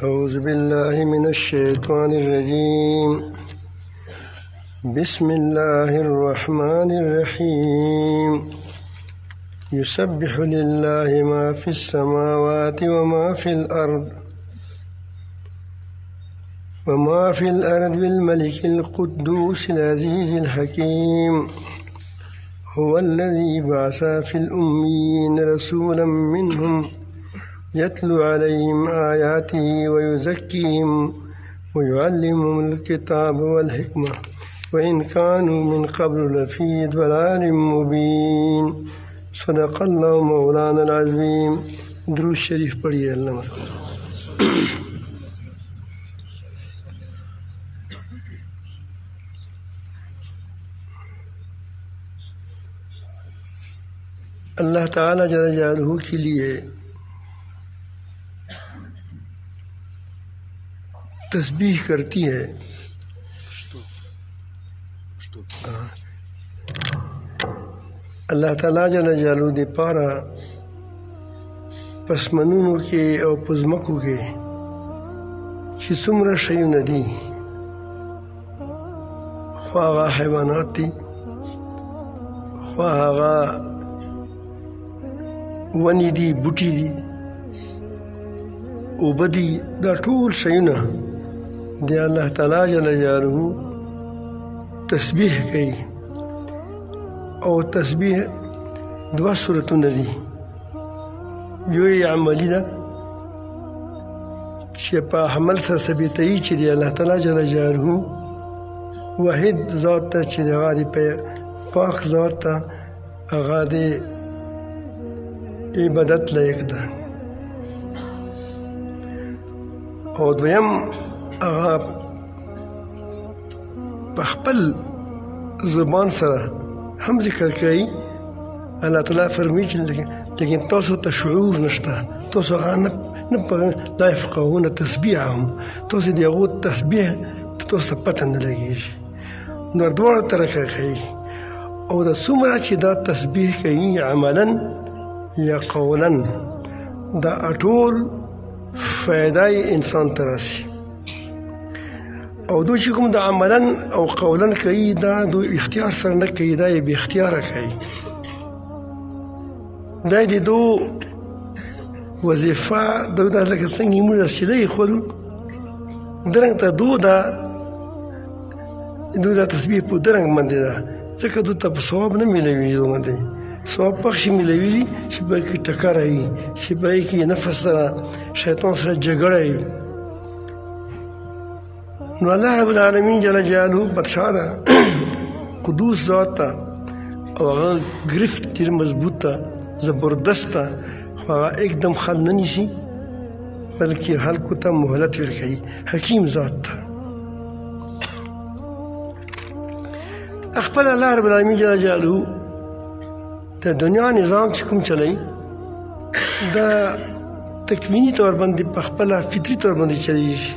أعوذ بالله من الشيطان الرجيم. بسم الله الرحمن الرحيم. يسبح لله ما في السماوات وما في الأرض بالملك القدوس العزيز الحكيم. هو الذي بعث في الأميين رسولا منهم يتلو عليهم آياته ويزكيهم ويعلمهم الكتاب والحكمة وإن كانوا من قبل لفي ضلال مبين. صدق الله مولانا العظيم. درود شریف پڑھیے اللہ اللہ تعالیٰ جل جلالہ کے لیے تسبیح کرتی ہے. اللہ تعالیٰ جل جلالہ دے پارا پسمنونو کې او پزمکو کې چې څومره شیونه دي، خو هغه حیوانات دي، خو هغه ونې دي، بوټي دي، اوبه دي، دا ټول شیونه د الله تعالی جل جلاله تسبیح کوي. او تسبیح دوه صورتونه دي. یو یې عملي ده چې په عمل سره ثابتوي چې د الله تعالی جل جلاله واحد ذات ته چې هغه د پاک ذات ته هغه د عبادت لایق ده. او دویم هغه په خپل زبان سره هم ذکر کوي. الله تعالی فرمایي چې لیکن تاسو ته شعور نشته، تاسو هغه نه لا یفقهون تسبیحهم، تاسو د هغو تسبیح تاسو ته پته نه لګېږي. نو دواړه طرفه کوي. او د څومره چې دا تسبیح کوي عملا یا قولا، دا ټول فایده انسان ته راسي. او دوی چې کوم د عملا او قولا کوي، دا دوی اختیار سره نه کوي، دا یې بې اختیاره کوي. دا د دو وظیفه دوی دا لکه څنګه موږ سیله ایښولو درنګ ته دوی دا تسبیح په درنګ باندې ده، ځکه دوی ته په ثواب نه میلوي. دوی باندې ثواب پخشي میلوي چې په کې ټکره وي، چې په کې نفس سره شیطان سره جګړه وي. نو الله رب العالمین جل جلاله بادشاہ ده، قدوس ذات ده، او هغه گرفت ډېر مضبوط ده، زبردست ده، خو هغه एकदम خل نه نیسي، بلکې خلکو ته مهلت ورکوي. حکیم ذات ده. خپل الله رب العالمین جل جلاله د دنیا نظام چې کوم چلی، دا تکوینی طور باندې په خپله فطري طور باندې چلیږي.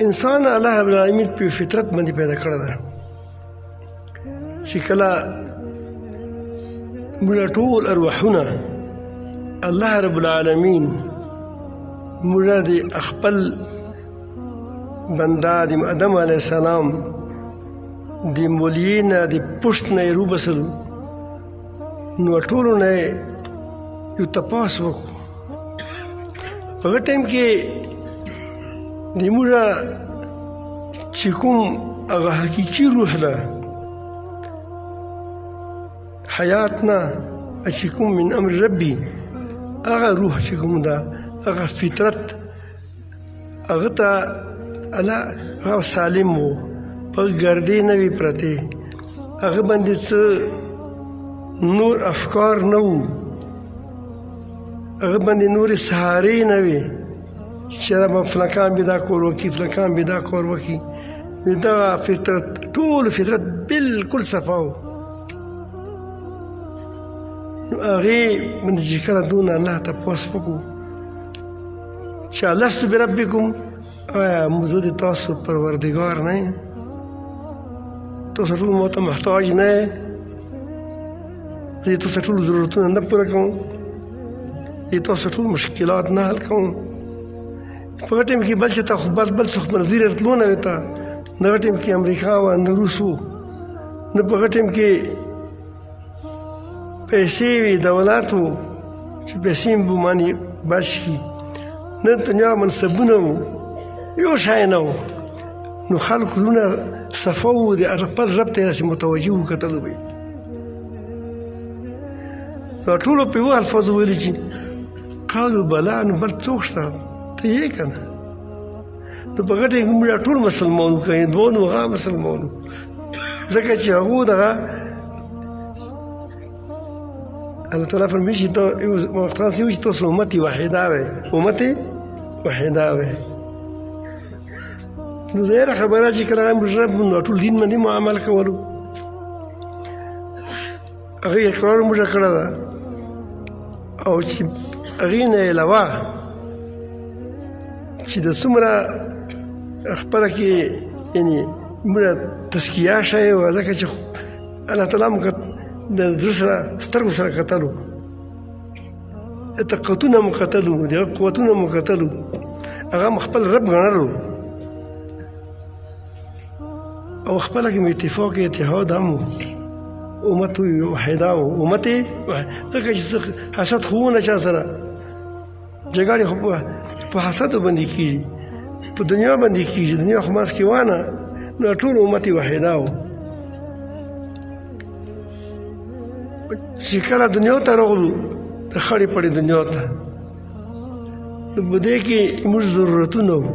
انسان الله رب العالمین په فطرت باندې پیدا کړی ده چې کله موږ ټول ارواحونه الله رب العالمین موږ د خپل بنده د آدم علیه السلام د مولیې نه د پشت نه یې روباسلو، نو ټولو نه یو تپاس وکړو. په هغه ټایم کې د موږ چې کوم هغه حقیقي روح ده، حیات نه چې کوم من امر ربي، هغه روح چې کوم ده، هغه فطرت، هغه ته الله هغه سالم و، په ګردې نه وي پرتې، هغه باندې څه نور افکار نه وو، هغه باندې نورې سهارې نه وي چې به فلکان به دا کار وکړي، فلکان به دا کار وکړي. دغه فطرت، ټول فطرت بالکل صفا و. نو هغې باندې چې کله دونه الله تپوس وکړو چې لست بربکم، آیا زه د تاسو پروردګار نه یم؟ تاسو ټول ما ته محتاج نه یې؟ زه تاسو ټول ضرورتونه نه پوره کوم؟ زه تاسو ټول مشکلات نه حل کوم؟ په هغه ټایم کې بل چې ته خو بل څه خپل نظیر راتلو نه وي ته نه هغه ټایم کې امریکا وه نه روس و نه په هغه ټایم کې پیسې وي دولت و چې پیسې هم باندې بچ کړي نه دنیا منصبونه وو یو شی نه و نو خلکو زړونه صفا وو د خپل رب ته یې داسې متوجه وکتلو به نو ټولو په یوه الفاظو ویلي چې قالو بلا نو بل څوک شته ته یې که نه نو په هغه ټایم کې موږ ټول مسلمان وو که هندوان وو هغه مسلمان وو ځکه چې هغو دغه الله تعالی فرمایي چې وقت داسې وي چې تاسو امت واحده وئ امت واحده وئ نو ظاهره خبره چې کله موږ رب نو ټول دین باندې مو عمل کولو هغې اقرار موږ کړی ده او چې هغې نه علاوه چې د څومره خپله کې یعنې موږ تزکیه شوې وه ځکه چې الله تعالی موږ د زړه سره سترګو سره کتلو طاقتونه مو کتلو د هغه قوتونه مو کتلو هغه مو خپل رب ګڼلو او خپله کې مو اتفاق اتحاد هم و امت واحده و امت ځکه چې حسد خو نه چا سره جګړې خو په حسدو باندې کېږي په دنیا باندې کېږي دنیا خو منځ کې وانه نو ټول امت واحده و چې کله دنیا ته راغلو د خړې پړې دنیا ته نو په دې کې موږ ضرورتونه وو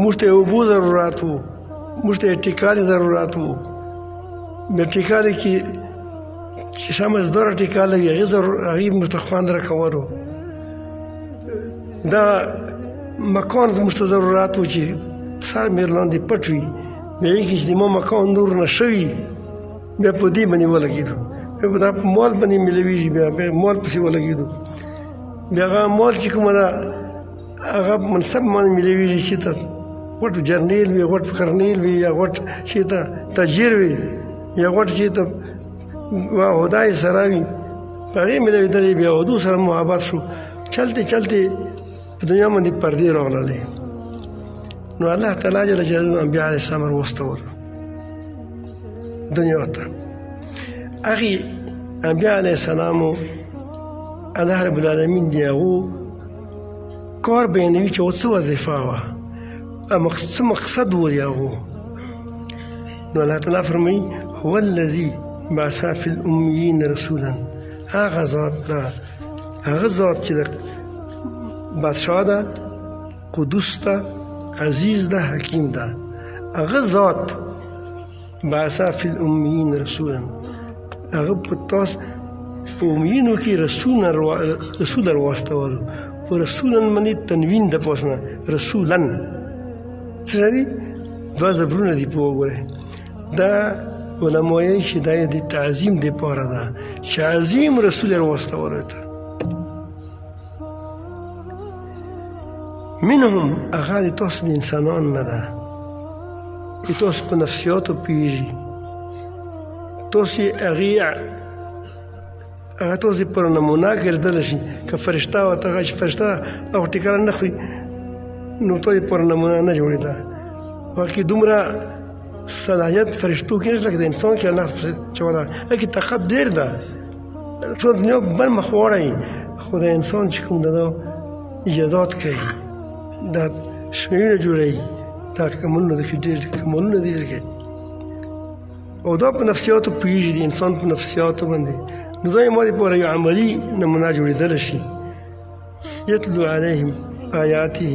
موږ ته اوبو ضرورت وو موږ ته ټیکالي ضرورت وو بیا ټیکالي کې چې شمس دوره ټیکاله وي هغې موږ ته خوند راکولو دا مکان موږ ته ضرورت وو چې سر مې لاندې پټ وي بیا یې کې چې د ما مکان نور نه شوي بیا په دې باندې ولګېدو بیا په دا په مال باندې میلوېږي بیا مال پسې ولګېدو بیا هغه مال چې کومه ده هغه منصب باندې میلوېږي چې ته غټ جرنیل وي غټ کرنیل وي یا غټ چې ته تاجر وي یا غټ چې ته عهده سره وي په هغې میلوېدلې بیا عهدو سره محبت شو چلته چلته په دنیا باندې پردې راغللې نو الله تعالی جل جلاله انبیاء علیه السلام راوستول دنیا ته هغې انبیاء علیه السلامو الله رب العالمین د هغو کار بیانوي چې څه وظیفه وه څه مقصد و د هغو نو الله تعالی فرمایي هو الذي بعث فی الامیین رسولا هغه ذات چې د بادشاه ده قدوس ده عزیز ده حکیم ده هغه ذات بعث فی الامیین رسولا هغه په تاسو په امیینو کې رسول راواستولو په رسولا باندې تنوین ده په اوس نه رسولا څه لري دوه زبرونه دي په وګورئ دا علما وایي چې دا د تعظیم دپاره ده چې عظیم رسول یې راواستولو ته منهم هغه د تاسو د انسانانو نه ده چې تاسو په نفسیاتو پوهېږي تاسو یې هغه تاسو پر نمونه ګرځېدلی شي که فرشته وه ته هغه چې فرشته هغه ټیکره نه خوري نو تاسو پر نمونه نه جوړېده هغه کې دومره صلاحیت فرشتو کې نشته لکه د انسان کې الله چوله هغه کې طاقت ډېر ده ټول دنیا بل مخ واړوي خو د انسان چې کوم ده ایجادات کوي دا شیونه جوړوي دا کمالونه د کې ډېر کمالونه دي کې او دا په نفسیاتو پوهېږي د انسان په نفسیاتو باندې نو دا یې ما دپاره یو عملي نمونه جوړېدلی شي یتلو علیهم آیاته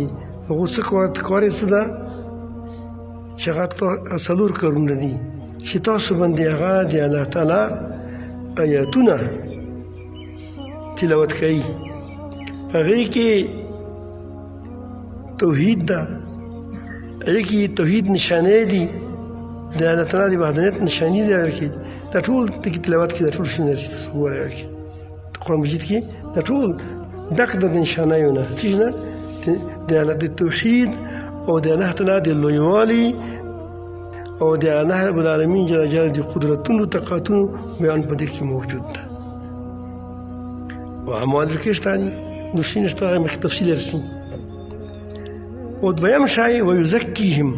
هغو څه کار یې څه ده چې هغه څلور کارونه دي چې تاسو باندې هغه د الله تعالی آیاتونه تلاوت کوي په هغې کې توحید ده هغې کې توحید نشانې دي د الله تعالی د وحدانیت نشانې دي هغې کې دا ټول پکې تلاوت کې دا ټول شونه چې تاسو وګورئ هغې کې قرآن مجید کې دا ټول ډک ده د نشانیو نه څه نه د توحید او د الله تعالی د لویوالي او د الله رب العالمین جل جلاله د قدرتونو طاقتونو بیان په دې کې موجود ده وأعمال کې شته دي نو شي نشته هغه مخکې تفصیل رسي. او دویم شی ویزکیهم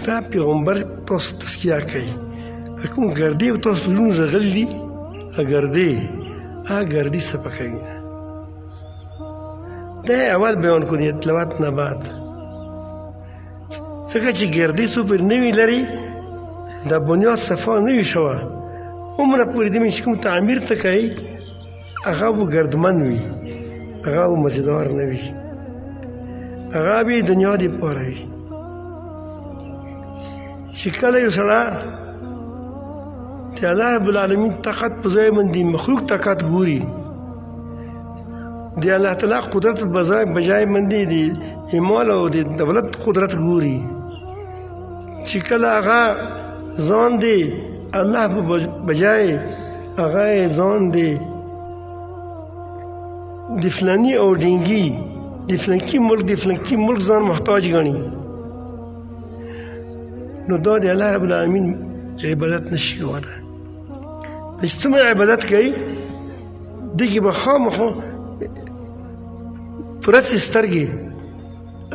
دا پیغمبر تاسو تزکیه کوي. کوم ګردې تاسو په زړونو راغلي دي هغه ګردې صفا کوي. دا اول بیان کړی تلاوت نه بعد څنګه چې ګردې څو پر نوي لري دا بنیاد صفا نه وي شوه عمره پورې دې چې کوم تعمیر ته کوي هغه به ګردمن وي هغه به مزیدار نه وي هغه به دنیا دې پاره وي. چې کله یو سړی د الله رب العالمین طاقت په ځای باندې مخلوق طاقت ګوري د الله تعالی قدرت بجای باندې د ایمان او د دولت قدرت ګوري چې کله هغه ځان دی الله په بجای هغه ځان دی د فلاني او ډینګي د فلانکي ملک ځان محتاج ګڼي نو دا د الله رب العالمین عبادت نشي کولی. د چې څومره عبادت کوي دغې به خامخا پوره څې سترګې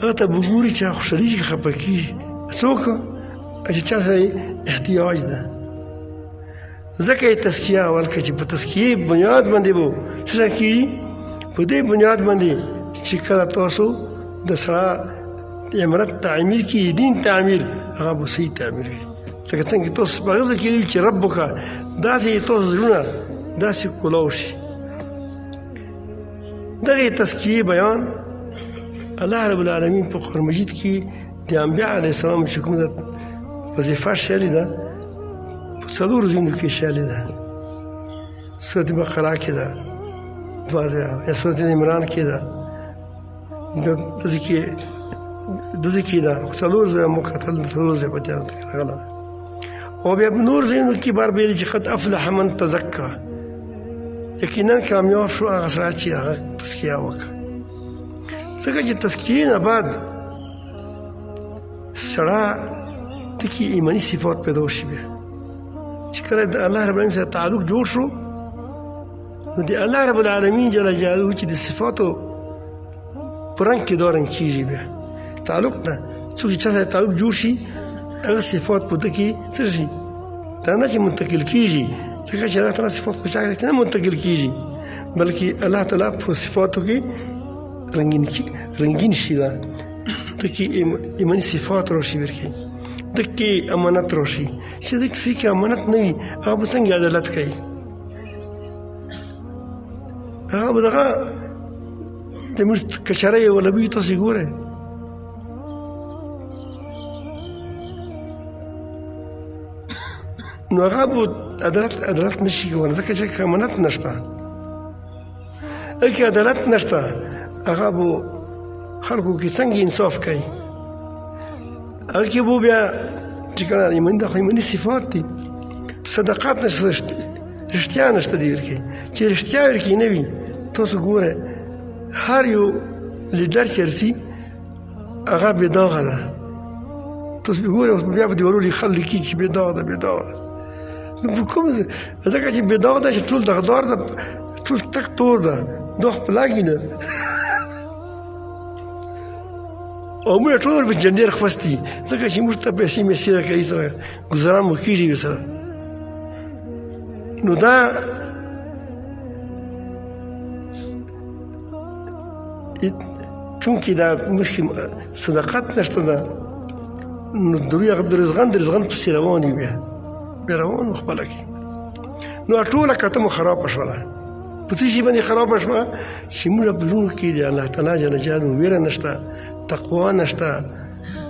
هغه ته به ګوري چې هغه خوشحالېږي که خفه کېږي څوک چې چا سره احتیاج ده. ځکه یې تزکیه اول کړه چې په تزکیې بنیاد باندې به څه شی کېږي په دې بنیاد باندې چې کله تاسو د سړه عمارت تعمیر کړي دین تعمیر هغه به صحیح تعمیر وي. لکه څنګه تاسو په هغه ځای کې وي چې رب وکړه داسې تاسو زړونه داسې کلاو شي. دغه تزکیې بیان الله رب العالمین په قرآن مجید کې د انبیاء علیه السلام چې کومه وظیفه شاملې ده په څلورو ځایونو کې شاملې ده. سورت بقره کې ده دوه ځایه یا سورت عمران کې ده دغه کې ده څلور ځایه مقتل څلور ځایه په دې راغله او بیا په نور ځایونو کې بار ویلي چې قد افلح من تزکا یقینا کامیاب شو هغه سړی چې هغه تزکیه وکړه. ځکه چې تزکیې نه بعد سړی ته کې ایماني صفات پیدا وشي بیا چې کله د الله رب العالمین سره تعلق جوړ شو نو د الله رب العالمین جل جلاله چې د صفاتو په رنګ کې دا رنګ کېږي بیا تعلق نه څوک چې چا سره تعلق جوړ شي هغه صفات په ده کې څه شي دا نه چې منتقل کېږي ځکه چې الله تعالی صفات خو چا کې نه منتقل کېږي بلکې الله تعالی په صفاتو کې رنګین شي دا ته کې ایماني صفات راشي ورکې ده کې امانت راشي چې ده کسی کې امانت نه وي هغه به څنګه عدالت کوي هغه به دغه د موږ کچرۍ او لبي تاسې ګورئ نو هغه به عدالت نشي کولی ځکه چې امانت نشته که عدالت نشته هغه به خلکو کې څنګه انصاف کوي هغه کې به بیا چې کله ایماني دا خو ایماني صفات دي صداقت نشته رښتیا نشته دي ورکې چې رښتیا ورکې نه وي تاسو ګورئ هر یو لیډر چې رسي هغه بې داغه ده تاسو ګورئ اوس بیا په دیوالو لیکل لیکي چې بې داغه ده بې داغه ده نو په کوم ځکه چې بې داغه ده چې ټول دغدار ده ټول تک تور ده داغ په لاګي ده او موږ ټول په جنډیر خفستي ځکه چې موږ ته پیسې میسې راکوي سره ګزاران مو کېږي ورسره نو دا چونکې دا مخکې صداقت نشته ده نو دوی هغه د رزغن پسې روان دي بیا روان و خپله کې نو ټوله کته مو خرابه شوله په څه شي باندې خرابه شوه چې موږ په زړونو کې د الله تعالی جل جلاله ویره نشته تقوا نشته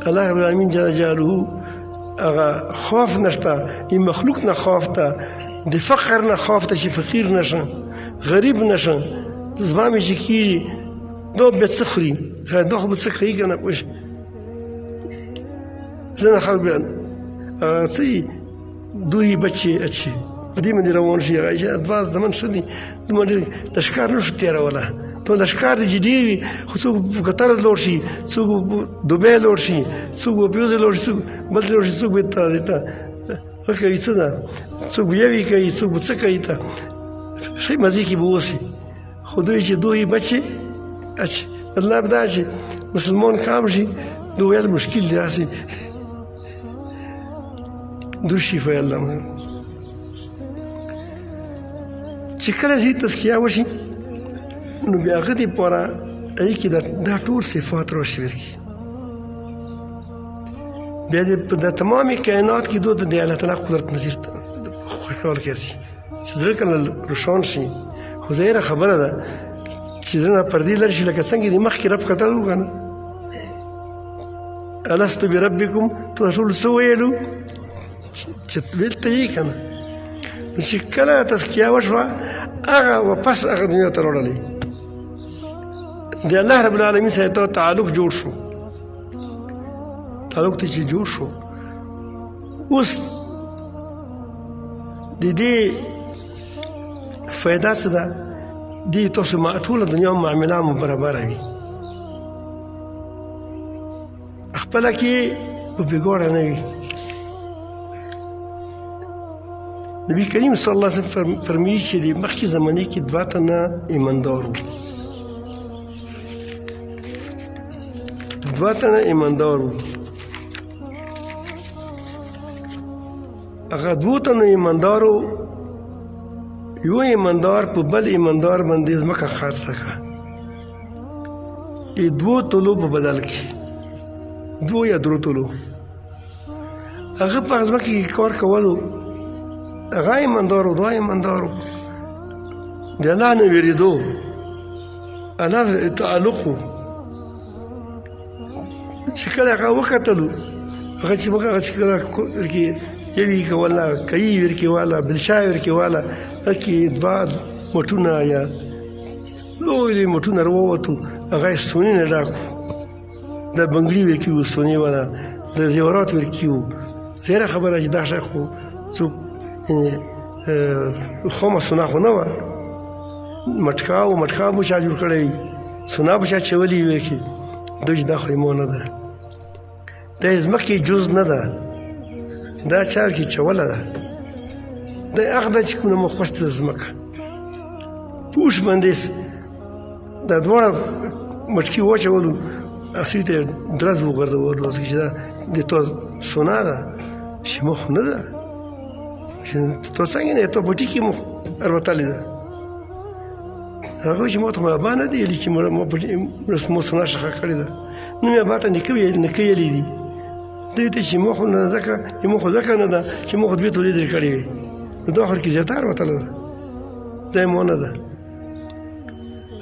الله رب العالمین جل جلاله هغه خوف نشته این مخلوق نه خوف ته د فقر نه خوف ته چې فقیر نشم غریب نشم زما مې چې کېږي دا به څه خوري دا خو به څه کوي که نه پوه شي ځینې خلک بیا څه دوی بچې اچي په دې باندې روان شي هغه چې دوه زمن ښه دي دومره ډېر د ښکار نه شو تېرولی ټول د ښکار دی چې ډېر وي خو څوک په قطر لوړ شي څوک په دوبۍ لوړ شي څوک په پیوزې لوړ شي څوک بل لوړ شي څوک به ته کوي څه ده څوک به یوې کوي څوک به څه کوي ته ښه مزې کې به اوسي خو دوی چې دوی بچي مطلب دا چې مسلمان کام شي دوی ویل مشکل دی هسې دو شفای الله چې کله چې تزکیه وشي نو بیا هغه دپاره هغې کې دا ټول صفات راشي ورکړي بیا د تمامې کائنات کې دوی د الله تعالی قدرت نظیر خوښ کول کېږي چې زړه کله روښان شي خو ظاهره خبره ده چې زړه نه پردې لرې شي لکه څنګه د مخکې رب کتل و که نه الستو بربکم تاسو ټول څه ویلو چې دلته یې که نه نو چې کله تزکیه وشوه هغه واپس هغه دنیا ته راوړلی د الله رب العالمین سره ته تعلق جوړ شو تعلق ته چې جوړ شو اوس د دې فایده څه ده دې تاسو ټوله دنیا معامله مو برابره وي خپله کې په بېګوړه نه وي نبی کریم صلی الله علیه وسلم فرمایي چې د مخکې زمانې کې 2 تنه ایماندار وو 2 تنه ایماندار وو هغه 2 تنو ایماندارو یو ایماندار په بل ایماندار باندې ځمکه خرڅه کړه 2 تولو په بدل کې 2 یا 3 تولو هغه په ځمکه کې کار کولو هغه ایماندارو 2 ایماندارو د الله نه وېرېدو الله تعلق و چې کله هغه وکتلو هغه چې کله ورکې یوې کوله کیي ورکې واله بلشای ورکې واله هکې 2 مټونه یا لوی لوی مټونه راووتو هغه یې ستوني نه ډاک وو د بنګړي ورکې وو ستوني والا د زیورات ورکې وو زیره خبره چې دا شی خو څوک خامه سونه خو نه وه مټکا به چا جوړ کړی سونه به چا چولي وي کې دوی چې دا خو ایمان نه ده دا یې ځمکې جز نه ده دا چار کې چوله ده دا هغه ده چې کومه مخوسته ځمکه پوش باندې دا دواړه مټکي واچولو اصلي ته درز وغورځولو چې دا د تو سونه ده چې مخ نه ده تو څنګه نه ته پټي کې مخ الوتلې ده هغه چې ماته ما باندې دی چې مو په رسمو سونه شخه کړی ده نو مې باته نه کوي دي دوی ته چې مخ نه ځکه مخ ځکه نه ده چې مخ دوی تولید کړی وي نو دا اخر کې زیاتار وتله ده دا یې مو نه ده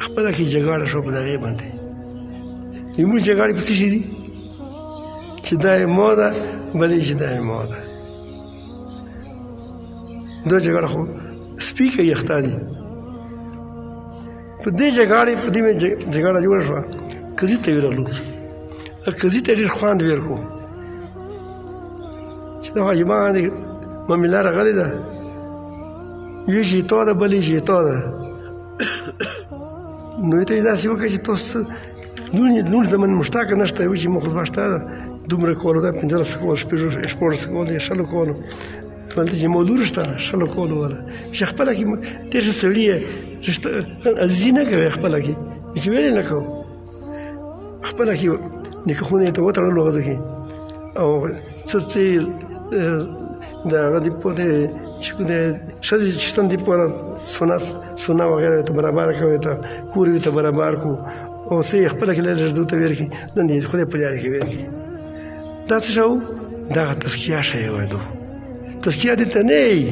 خپله کې جګړه شو په دغې باندې زموږ جګړې په څه شي دي چې دا یې مو ده بلې چې دا یې مو ده دا جګړه خو سپي کوي اخته دي په دې جګړه جوړه شوه قضي ته ورغلو قضي ته ډېر خوند ورکړو چې دا عجیبه باندې معامله راغلې ده یو شیطا ده بل یې شیطا ده نو ته یې داسې وکړه چې تاسو نور زمن مشتاقه نشته یو چې مخ شته ده دومره کولو ده 15 کول شپږ کول یا 6 کولو دلته چې مولور شته 6 کولو ولا چې خپله کې ډېر ښه سړي یې عزیزي نه کوي خپله کې چې ویلې نه کوو خپله کې نکاحونه یې ته وتړلو هغه کې او څه د هغه دپاره چې د ښځې چې شتن دپاره سونه وغیره ته برابر کوي ته کور یې ته برابر کړو او څه یې خپله کې لږ دوی ته ویل کړي نن یې خدای په لاره کې ویل کړي دا څه شو دغه تزکیه شی وایدو تزکیه دې ته نه یي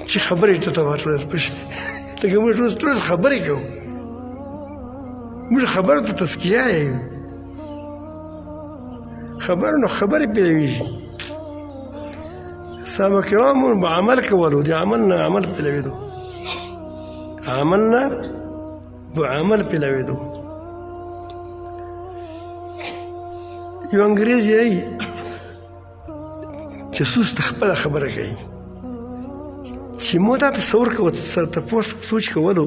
چې خبرې ته ته ورته پشي لکه موږ ټول خبرې کوو موږ خبرو ته تزکیه یو خبرو نو خبرې پیلوېږي صحابه کرامو به عمل کولو د عمل نه عمل پیلوېدو عمل نه به عمل پیلوېدو یو انګریز یې جاسوس ته خپله خبره کوي چې مو دا تصور کوو سره تپوس سوچ کولو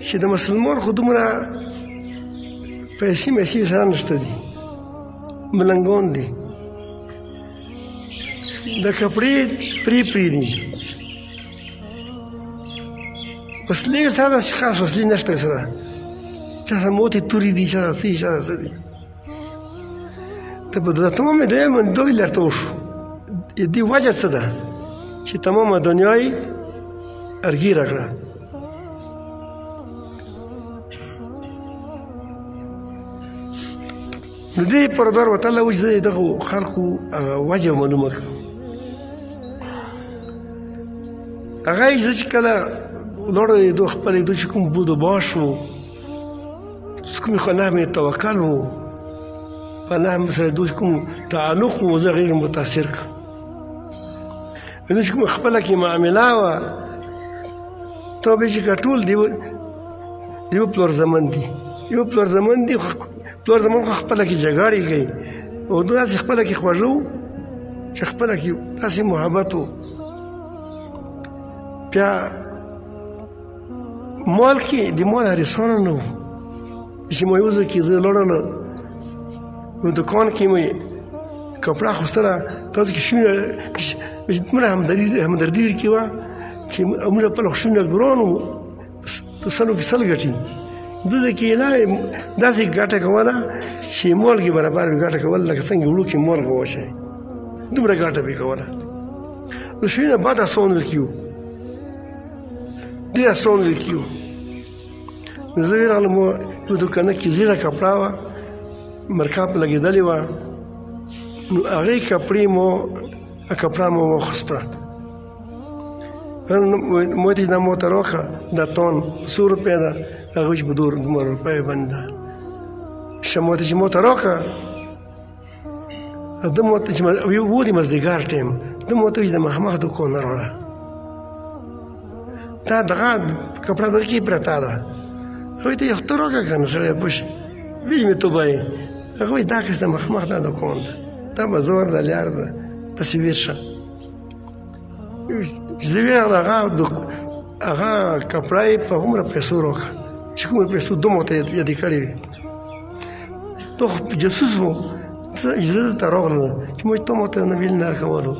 چې د مسلمان خو دومره پیسې سره نشته دي ملنګان دي د کپړې پرې دي وسلې سره خاص وسلې نشته سره چا سره موتې تورې دي چا سره څه چا سره څه دي ته په تمامه دنیا دوی لرته وشو دې وجه څه ده چې تمامه دنیا یې ارګیره کړه نو دې پردار وتله و چې زه دغه خلکو وجه معلومه کړم هغه یې زه چې کله ولاړو خپل دو چې کوم بود و باش و کوم خو الله مې توکل و په الله سره دو چې کوم تعلق و زه غیر متاثر کړم نو چې کوم خپله کې معامله وه ته به چې که ټول د یو پلور زمن دي یو پلور زمن دي پلور زمن خو خپله کې جګړې کوي او داسې خپله کې خوږه و چې خپله کې داسې محبت و بیا مال کې د مال حریصانه نه و چې ما یو ځای کې زه لاړله یو دکان کې مې کپړه اخیستله تاسې کې شونه دومره همدردي کې وه چې موږ خپله شونه ګران وو په سلو کې سل ګټي دلته کې نه داسې ګټه کوله چې مالګې برابر به ګټه کوله لکه څنګه وړو کې مالګه واچوي دومره ګټه به یې کوله نو شونه بعد اسان ورکي وو ډېر اسان ورکي وو نو زه راغلم یو دوکانه کې زیړه کپړه وه مرکه په لګېدلې وه نو هغې کپړه مو واخیسته ما ته دا موته راکړه دا تون 100 روپۍ ده هغه چې په 2 روپۍ باندې ده ما ته چې موته راکړه ده موته چې و د مازدیګر ټایم ده موته چې د مخامخ دوکان نه راوړه دا دغه کپړه دغه کې پرته ده هغوی ته یو ته راکړه که نه سړی پوه شي ویل مې توبه یې هغه وایي دا قسته مخامخ دا دوکان ده دا بازار ده لار ده داسې ویر شه زه ویل هغه کپړه یې په هومره پیسو راکړه چې کومه پیسو دومره ته یادې کړې وي ته خو جاسوس و زه دلته راغلم چې موږ ته ماته نه ویل نه راکولو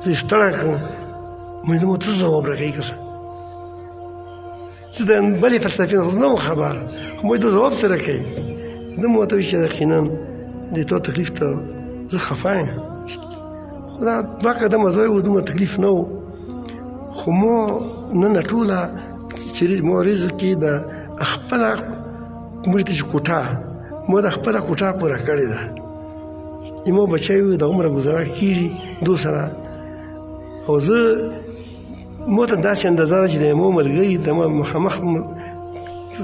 زه یې ستړی کړم موږ ته مو څه ځواب راکوي که څه زه د بلې فلسفې نه وم خبر خو موږ ته ځواب څه راکوي ده مو ورته وایي چې یقینا د تا تکلیف ته زه خفه یم خو دا 2 قدمه ځای و دومره تکلیف نه و خو ما نن ټوله چې ما رزق کې د خپله موږ ته چې کوټه ما د خپله کوټه پوره کړې ده زما بچی وي د عمره ګزاره کېږي دو سره او زه ما ته داسې اندازه ده چې د یمو ملګري د ما مخامخ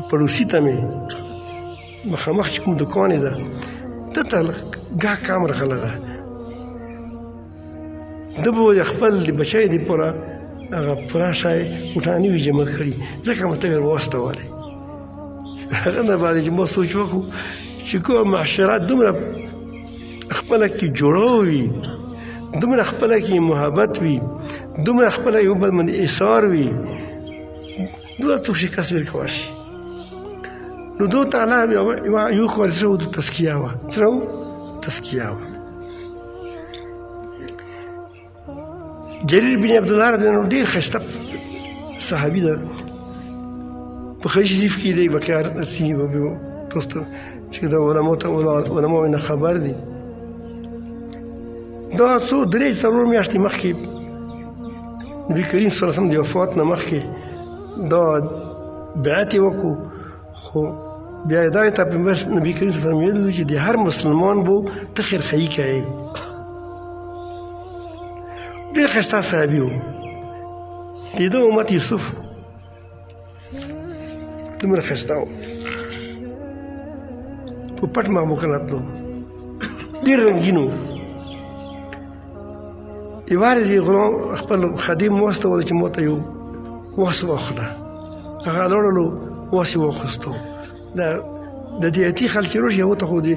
پړوسي ته مې مخامخ چې کوم دوکان یې ده دته ګاه کام راغله ده ده به خپل د بچی دپاره هغه پوره شی کوټانې وي جمع کړي ځکه مې ته ور واستولی هغه نه بعد چې ما سوچ وکړو چې کومه معاشرت دومره خپله کې جوړه وي دومره خپله کې محبت وي دومره خپله یو بل باندې ایثار وي دوه څوک شکست ورکولی شي نو دو تعالی یو خو سره د تزکیه وه سره تزکیه وه جریر بن عبدالله رضی الله عنه ډېر ښایسته صحابي ده په ښه شریف کې دی واقعات درسي تاسو ته چې د علماو نه خبر دي دا څو 3-4 میاشتې مخکې نبي کریم صلی الله علیه وسلم د وفات نه مخکې دا بیعت یې وکړو خو بیا یې دا ته پیغمبر نبي کریم صلی الله علیه وسلم ویلي چې د هر مسلمان به ته خیرخواهي کوې ډېر ښایسته صحابي و د ده امت یوسف دومره ښایسته و په پټ مخبوکه راتلو ډېر رنګین و یو وارې یې غلام خپل خادم واستولی چې ما ته یو واس واخله هغه لاړلو واس یې واخیستو د دې اتي خلک چې راشي هغو ته خو د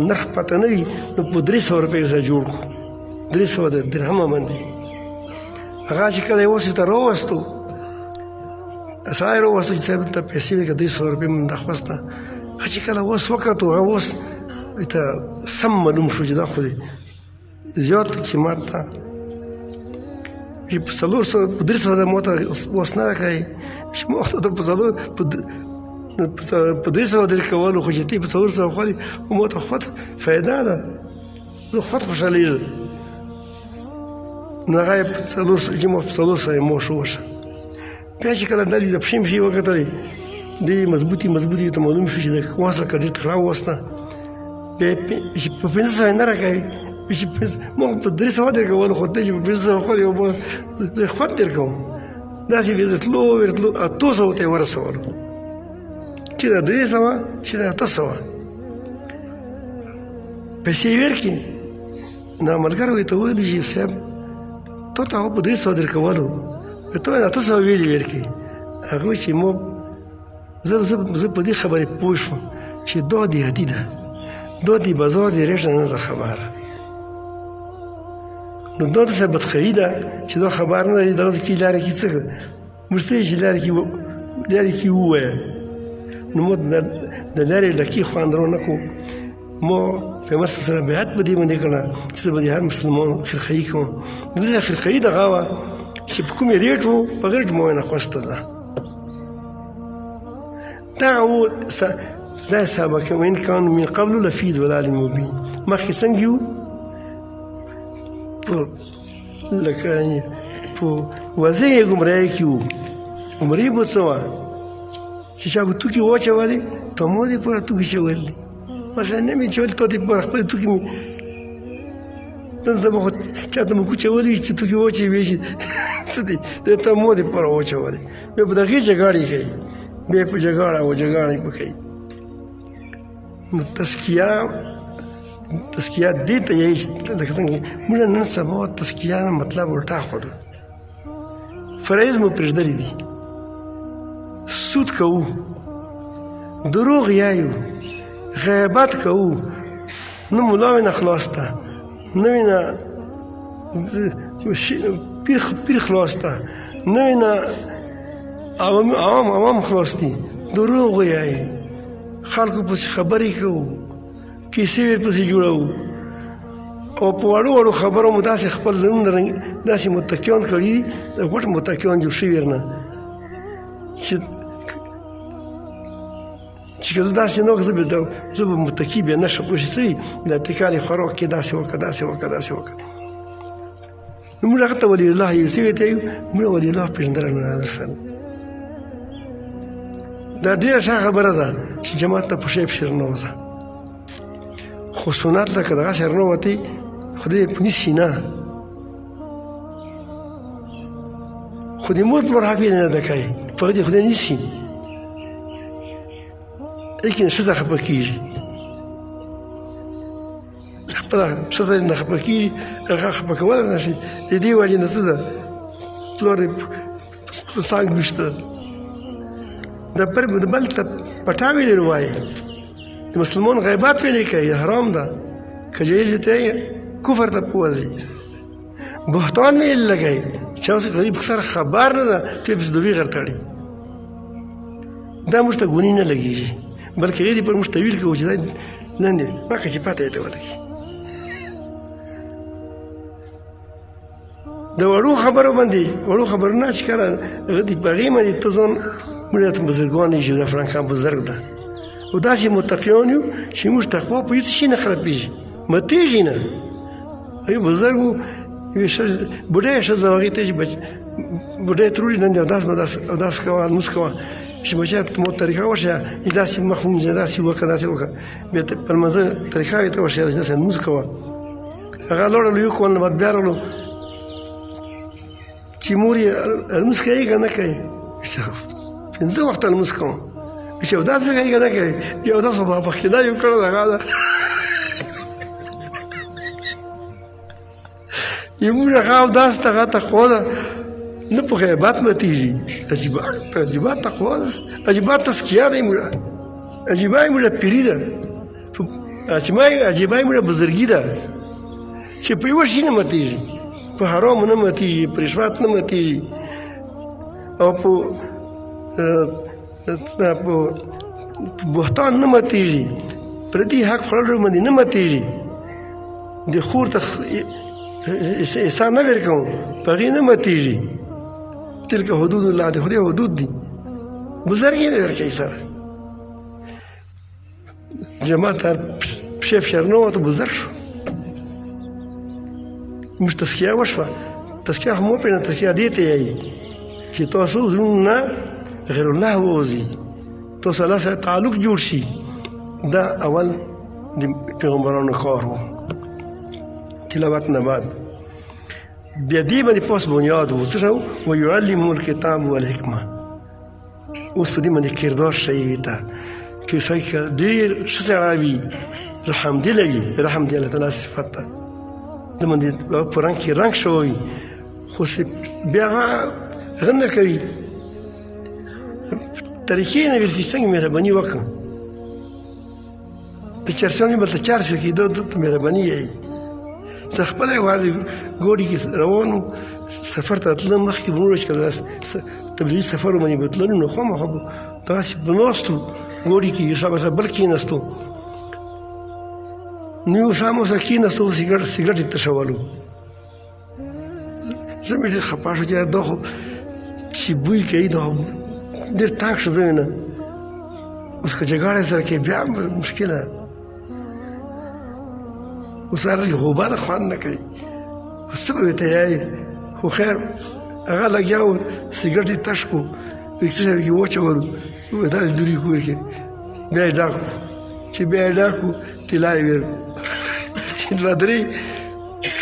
نرخ پته نه وي نو په 300 روپیو سره جوړ کړو 300 درهمه باندې هغه چې کله یې واس ته راوستو سړی راوستو چې صاحب ته پیسې وکړه 300 روپۍ مې راخوسته هغه چې کله واس وکتو هغه واس ته سم معلوم شو چې دا خو زیات قیمت ده چې په 300 مو ته اوس نه راکوي چې مو ته په 300 درکولو خو چې تی په 400 خوري مو ته خود فایده ده زه خود خوشحالېږم نو هغه په 400 چې مو په 400 مو شو وشه بیا چې کله دا د پښې مشي وکتلې دې مضبوطي ته معلوم شو چې د کواسه کډیټ راوسته بیا چې په 500 نه راکوي چې مو په 300 درکولو خو ته چې په 500 خوري مو زه خود درکوم داسې ورتلو 800 ته ورسولو چې دا 300 چې دا 800 پیسې ورکړي نو ملګری ته ویل چې صاحب ته په 300 درکولو ته نه 800 ویلې ورکړي هغه چې مو زه په دې خبرې پوه شوم چې دا دی هدي ده دا دی بازار دی ریټ نه ده خبره نو دا څه بدخوي ده چې دا خبر نه دی درځ کې لارې کې څه مرسته چې لارې کې ووایه نو مو د لارې ډکې خواندرو نه کو مو پیغمبر صلی الله علیه وسلم بیعت په دې باندې کړه چې به هر مسلمان خرخایي کوم دغه خرخایي دغه وه چې په کومې ریټ و په غیر مو نه خوسته ده دا صحابه که وإن كانوا من قبل لفي ضلال مبين مخکې څنګه یو لکه په وضع یې ګمراهۍ کې وو ګمراهي به څه وه چې چا به توکي واچولې په مو دې پوره توکي چول دي مثلا نه مې چول تا دې پوره خپل توکي مې نن سبا خو چاته مو کوچولي چې توکي واچوي ویې شي څه دي د ته مو دې پوره واچولې بیا په دغې جګاړې کوي بیا په جګاړه یې په کوي نو تزکیه دې ته یې لکه څنګه موږ نن سبا تزکیه مطلب الټا خورو فرایض مو پرېږدلي دي سود کوو دروغ یایو غیبت کوو نه ملا وینه خلاص ده نه وینه پیر خلاص ده نه وینه عوام خلاص دي دروغ وایي خلکو پسې خبرې کوو کیسې ورپسې جوړوو او په وړو خبرو مو داسې خپل ځانونه داسې متکیان کړي دي د غټ متکیان جوړ شوي نه چې که زه داسې نه زه به متکي بیا نه شم پوه شوي د اتکالي خوراک کې داسې وکړه نو موږ هغه ته ولي الله یو سوی ته یو موږ ولي الله پېژندنه نه درسره دا ډېره ښه خبره ده چې جماعت ته په شی پسې رانوځه خو سنت لکه دغسې رانوتې خدای یې نیسي نه خو د مور پلار حافظ نه ده کوي فقط یې خدای نیسي لیکن ښځه خفه کېږي خپله ښځه نه خفه کېږي هغه خفه کولی نه شي د دې وجې نه څه ده پلار یې په څانګ ویشته د بل ته پټا ویلې وایي د مسلمان غیبات ویلې کوي حرام ده که جایز ته کفر ته پوځي بهتان ویل لګوي چې اوس غریب سره خبر نه ده ته یې پسې دوی غرتړي دا موږ ته ګونې نه لګېږي بلکې هغې دې پر موږ تویل کوو چې دا لاندې پاکه چې پاته یې ته ولګي د وړو خبرو باندې وړو خبرو نه چې کله هغه دې په هغې باندې ته ځان موږ ته بزرګان یې چې دا فلان کان بزرګ ده او داسې متقیان یو چې موږ تقوا په هېڅ شي نه خرابېږي ماتېږي نه هغې بزرګ و یوې بوډۍ ښځه هغې ته چې بوډۍ تروړي نن دې اوداس کوه لمونځ کوه چې بچیه مو طریقه وښیه داسې مخ ومینځه داسې وکړه بیا په لمانځه طریقه یې ته وښیه داسې لمونځ کوه هغه لاړلو یو کال نه بعد بیا راغلو چې مور یې لمونځ کوي که نه کوي 5 وخته لمونځ کوم چې اوداس کوي که نه کوي بیا اوداس به مخکې دا یو کړی هغه ده یموږ هغه اوداس ته هغه تقوا ده نه په غیبت ماتېږي عجیبه تقوا ده عجیبه تزکیه ده یموږ عجیبه یموږ پیري ده عجیبه یموږ بزرګي ده چې په یوه شي نه ماتېږي په حرامو نه ماتېږي په رشوت نه ماتېږي او په بهتان نه ماتېږي پردي حق خوړلو باندې نه ماتېږي د خور ته احسان نه ورکوم په هغې نه ماتېږي تلک حدود الله د خدای حدود دي بزرګ یې نه ورکوي سره جماعت پښې فشار نه وته بزرګ شو موږ تزکیه وشوه تزکیه هم وپېژنه تزکیه دې ته یایي چې تاسو زړونو نه غیر الله ووځي تاسو الله سره تعلق جوړ شي دا اول د پیغمبرانو کار و تلاوت نه بعد بیا دې باندې پاس بنیاد و څه شو ویعلمهم الکتاب والحکمه اوس په دې باندې کردار ښیي وي ته که سړی که ډېر ښه سړی وي رحمدله وي رحم د الله تعالی صفت ده د باندې په رنګ کې رنګ شوی خو بیا هغه نه کوي طریقې نه ورسي څنګه مهرباني وکړه د چرسیانې به ته چرس کړي دا ته مهرباني یې زه خپله یوازې ګوډي کې روان وم سفر ته تلم مخکې به نور چې کله تبلیغي سفر باندې به تللو نو خامخا به داسې به ناستو ګوډي کې یو شا به بل کېناستو نو یو شا مو سره کېناستو سګرټ یې تشولو زه مې ډېر خفه شو چې دا خو چې بوی کوي دا ډېر تنګ شو زه نه اوس که جګړه سره کوي بیا مشکله اوس هغه غوبه ده خوند نه کوي خو څه به ورته یایې خو خیر هغه لګیا و سګرټ یې تش کړو څه شی پکې واچولو دا دورې کور کې بیا یې ډاک کړو چې بیا یې ډاک کړو طلا یې ویل دوه درې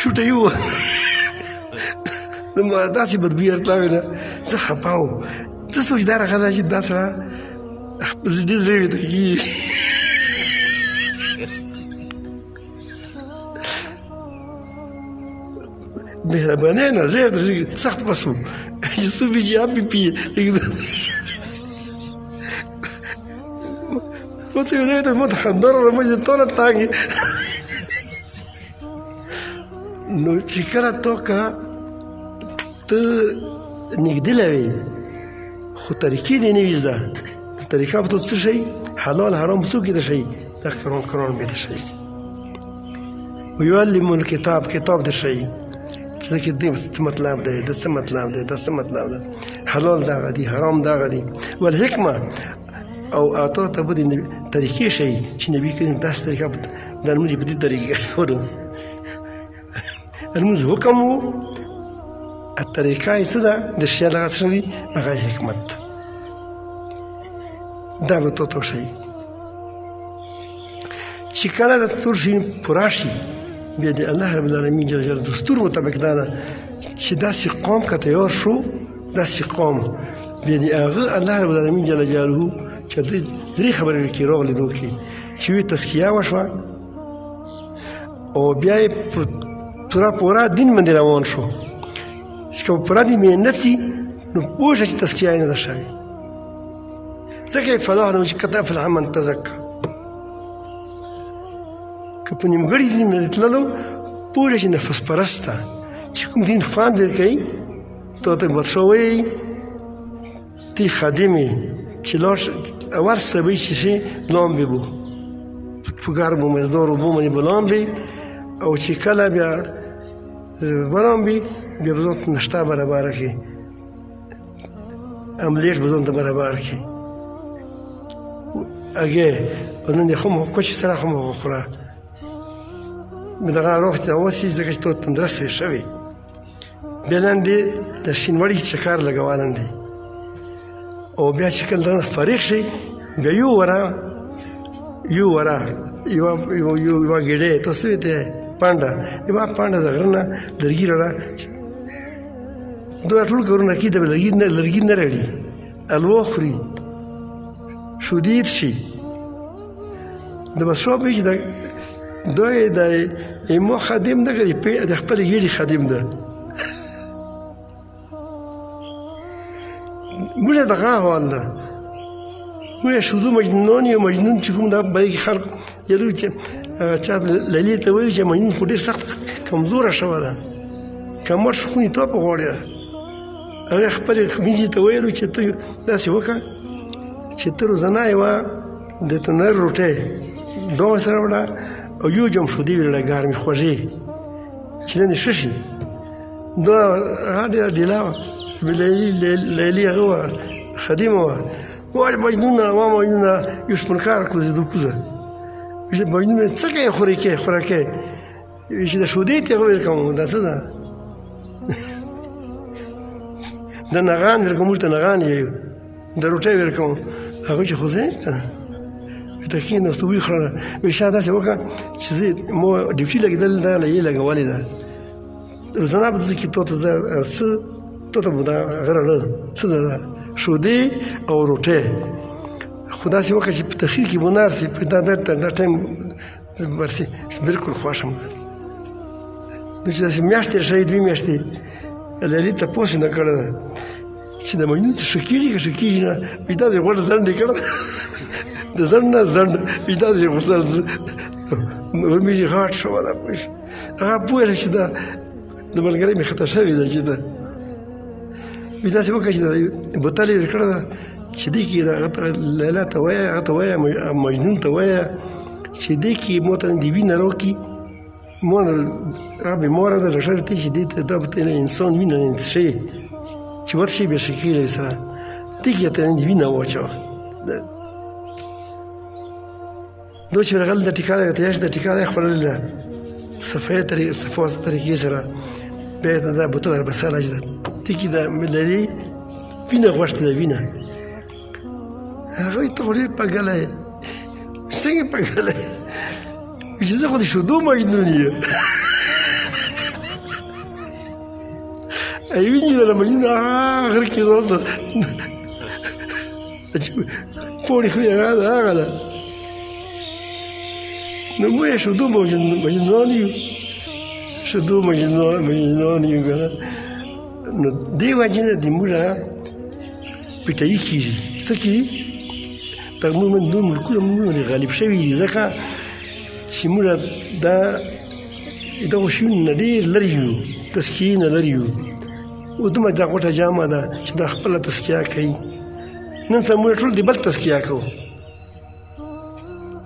شوټه یې ووه نو ما داسې بدبویي ورتلاوې نه زه خفه وم ته سوچ دا راغلی ده چې دا سړی ډېر زړه یې ته کېږي مهرباني نه زړه یې سخت پس و چې څو بجې هم پې پیي اوس یې دی ته ما ته خندا راغله ما چې ټوله تانګې نو چې کله توکه ته نږدې وې خو طریقې دې نه وي زده طریقه به تو څه شي حلال حرام به څوک یې ته شي دا قرآن به ته شي ویعلمهم الکتاب کتاب دې شي چې دا کې دې څه مطلب دی دا څه مطلب دی دا څه مطلب دی حلال دغه دی حرام دغه دی والحکمه او تاسو ته به دې طریقې شي چې نبي کریم داسې طریقه د لمونځ په دې طریقه ښودو لمونځ حکم و الطریقه یې څه ده د شی هغه څه دي هغه حکمت دا به تو شي چې کله د تور شي پوره شي بیا د الله رب العالمین جل جلاله دستور مطابق دا ده چې داسې قوم که تیار شو داسې قوم بیا د هغه الله رب العالمین جل جلاله چې درې خبرې کې راغلي دو کې چې وي تزکیه وشوه او بیا یې پوره دین باندې روان شو چې که پوره دین محنت سي نو پوه شه چې تزکیه یې نه ده شوې ځکه یې فلاح نه و چې قد افلح من تزکه که په نیمګړي دین باندې تللو پوه شه چې نفس پرسته چې کوم دین خوند ورکوي ته ورته بادشاه وایي تی خادم یې چې لاړ اول سبی چې شي لامبې بو په ګرمو مزدار اوبو باندې به لامبې او چې کله بیا ولامبې بیا به ځان ته نشته برابره کړي املیټ به ځان ته برابر کړي هغې نن یې خو کوچ سره خو خوره دغه روغ ته اوسي ځکه چې تو تندرست یې شوی بیا لاندې د شینوړي چکر لګوالن دی او بیا چې کله فارغ شي بیا یو ورا یوه ګېډۍ ته څه ویته پانډه یوه پانډه د غره نه لرګي راړه دوی ټول کارونه کوي د لرګي نه راړي الوا خوري شودیر شي د بسوا پېژې دوی د ایمو خادم نه کوي د خپلې ګېډې خادم ده موږ دغه حال ده موږ شودو مجنون یو مجنون چې کوم دا بلې کې خلق یلو چې چا لیلې ته وایي چې مجنون خو ډېر سخت کمزوره شوه ده که مړ شو خونې توپه غواړي هغې خپلې میندې ته ویلو چې ته داسې وکړه چې ته روزانه یوه د تنر روټۍ دوه سره وړه او یو جام شودې ویې راړه ګرمې خوږې چې نن ښه شي. دا هغه ډېره ډیله وه، لیلي هغه وه، خدیمه وه. وایي مجنونه ما مجنونه یو شپونکار کوزېدو کوزه. مجنون مې څه کوې خوراکې خوراکې چې د شودې ته ویل کوم دا څه ده د نغان ویل کوم موږ ته نغان یو د روټۍ ویل کوم هغوی چې خو زه که نه ته کېناستو ویې خوړله وایي شا داسې وکړه چې زه ما ډیوټي لګېدل دا لیې لګولې ده روزانه به زه کې تو ته زه څه تو ته به دا هغه راړه څه ده دا شودې او روټۍ خو داسې وکړه چې په تخیر کې به نار سي دا ټایم برسي بلکل خوښ یم. نو چې داسې میاشت تېره شوې 2 میاشتې لیلي تپوس یې نه کړی ده چې د مجنون څه ښه کېږي که ښه کېږي نه وایي دا دې غوړ ځنډ یې کړه د ځنډ نه ځنډ وایي دا دې غوسر مې چې غاټ شوه ده پوه شي هغه پوهېده چې دا د ملګرۍ مې خطا شوې ده چې ده وایي داسې وکړه چې بوتل یې کړه ده چې دې کې هغه ته لیلا ته وایه هغه ته وایه مجنون ته وایه چې دې کې مو ته دې وینه راوکړي مور هغه بیماره ده ډاکټر ته چې دې ته دا به انسان وینه نه څښي چې ورشي بیا ښه کېږي سره دې کې ته دې وینه واچوه دا چې ورغل د ټیکا ده تیاش د ټیکا ده خوړلې ده صفا طریقې سره بیا یې دا بوتل رابسه علاج ده دې کې د لیلي وینه غوښتې ده وینه هغه وایي ته خو ډېر پګلی یې څنګه پګلی یې چې زه خو د شودو مجنون یم ای ویني د مجنون غره کې اوس ده پوړې خوري هغه ده نو موږ یې شودو مجنون یو شودو مجنون یو که نه نو دې وجې نه د موږ پیټایي کېږي څه کېږي تقریبا نور ملکونه موږ غالب شوي دي ځکه چې موږ دغو شیانو نه ډېر لرې یو تزکیې نه لرې یو اوس دومره دا غوټه جامه ده چې دا خپله تزکیه کوي نن سبا موږ ټول د بل تزکیه کوو